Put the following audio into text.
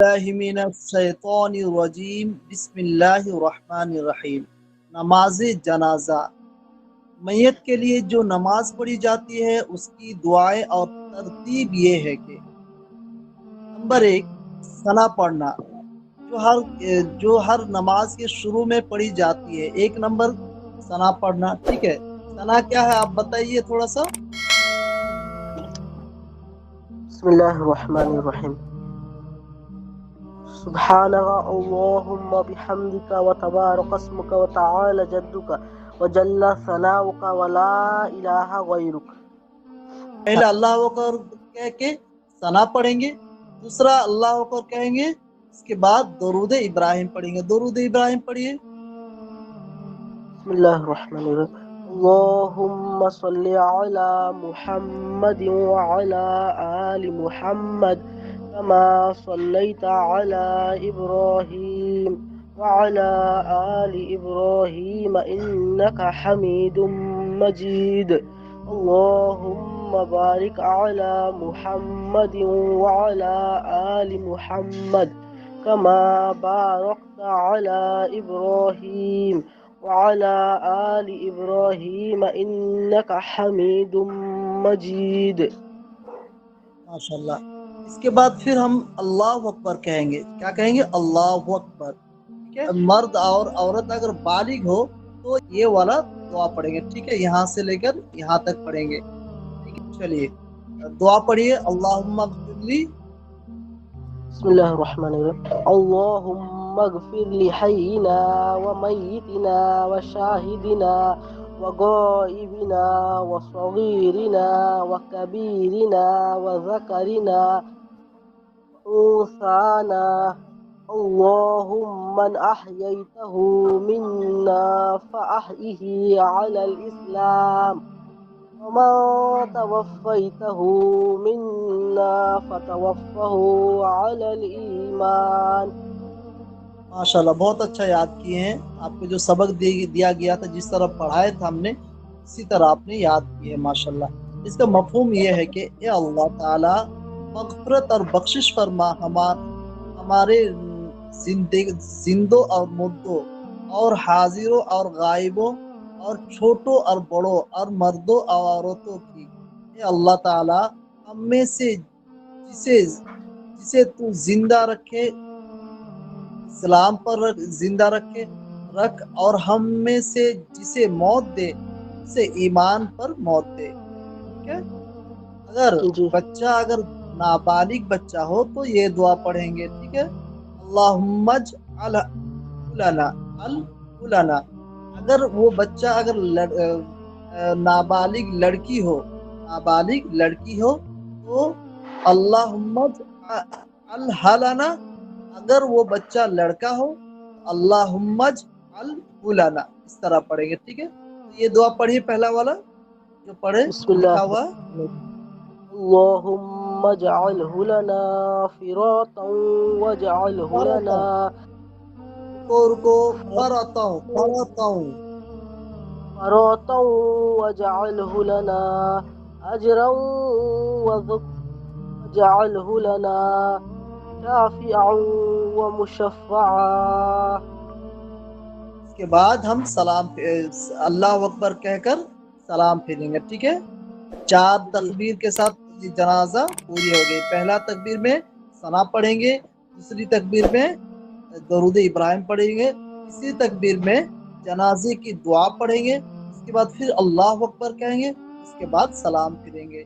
باللہ من الشیطان الرجیم بسم اللہ الرحمن الرحیم۔ نماز جنازہ، میت کے لیے جو نماز پڑھی جاتی ہے اس کی دعائیں اور ترتیب یہ ہے کہ نمبر 1، ثنا پڑھنا، جو ہر نماز کے شروع میں پڑھی جاتی ہے۔ 1 نمبر ثنا پڑھنا، ٹھیک ہے۔ ثنا کیا ہے آپ بتائیے تھوڑا سا۔ بسم اللہ الرحمن الرحیم۔ سبحانك اللهم بحمدك وتبارك اسمك وتعالى جدك وجل ثناؤك ولا إله غيرك۔ پہلا اللہ اکبر کہہ کے ثنا پڑھیں گے، دوسرا اللہ اکبر کہیں گے، اس کے بعد درود ابراہیم پڑھیں گے۔ درود ابراہیم پڑھیے۔ بسم اللہ الرحمن الرحیم۔ اللهم صل على محمد وعلى آل محمد كما صليت على إبراهيم وعلى آل إبراهيم إنك حميد مجيد۔ اللهم بارك على محمد وعلى آل محمد كما باركت على إبراهيم وعلى آل إبراهيم إنك حميد مجيد۔ ماشاءاللہ۔ اس کے بعد پھر ہم اللہ اکبر کہیں گے۔ کیا کہیں گے؟ اللہ اکبر، ٹھیک ہے۔ مرد اور عورت اگر بالغ ہو تو یہ والا دعا پڑھیں گے، ٹھیک ہے۔ یہاں سے لے کر یہاں تک پڑھیں گے، ٹھیک ہے۔ چلیے دعا پڑھیے۔ اللہم اغفر لی۔ بسم اللہ الرحمن الرحیم۔ اللهم اغفر لحينا وميتنا وشاهدنا وغائبنا وصغيرنا وكبيرنا وذكرنا وأنثانا، اللهم من أحييته منا فأحيه على الإسلام ومن توفيته منا فتوفه على الإيمان۔ ماشاءاللہ، بہت اچھا یاد کیے ہیں۔ آپ کو جو سبق دیا گیا تھا، جس طرح پڑھائے تھا ہم نے، اسی طرح آپ نے یاد کیے ہیں، ماشاءاللہ۔ اس کا مفہوم یہ ہے کہ اے اللہ تعالی مغفرت اور بخشش فرما ہمارے زندوں اور مردوں اور حاضروں اور غائبوں اور چھوٹوں اور بڑوں اور مردوں اور عورتوں کی۔ اے اللہ تعالی ہم میں سے جسے تو زندہ رکھے اسلام پر زندہ رکھ، اور ہم میں سے جسے موت دے اسے ایمان پر موت دے، ٹھیک ہے۔ اگر نابالغ بچہ ہو تو یہ دعا پڑھیں گے، ٹھیک ہے۔ اللہم اجعل لنا، اگر وہ بچہ نابالغ لڑکی ہو تو اللہم اجعل لنا، اگر وہ بچہ لڑکا ہو اللہم اجعلہ لنا، اس طرح پڑھیں گے، ٹھیک ہے۔ یہ دعا پڑھیے، پہلا والا جو پڑھے بسم لکھا اللہ ہوا۔ اللهم اجعله لنا فراطا واجعله لنا رکو فراطا واجعله لنا أجرا واجعله لنا شافعا ومشفعا۔ اس کے بعد ہم اللہ اکبر کہہ کر سلام پھیریں گے، ٹھیک ہے۔ 4 تکبیر کے ساتھ جنازہ پوری ہو گئی۔ پہلا تکبیر میں ثنا پڑھیں گے، دوسری تکبیر میں درود ابراہیم پڑھیں گے، تیسری تکبیر میں جنازے کی دعا پڑھیں گے، اس کے بعد پھر اللہ اکبر کہیں گے، اس کے بعد سلام پھیریں گے۔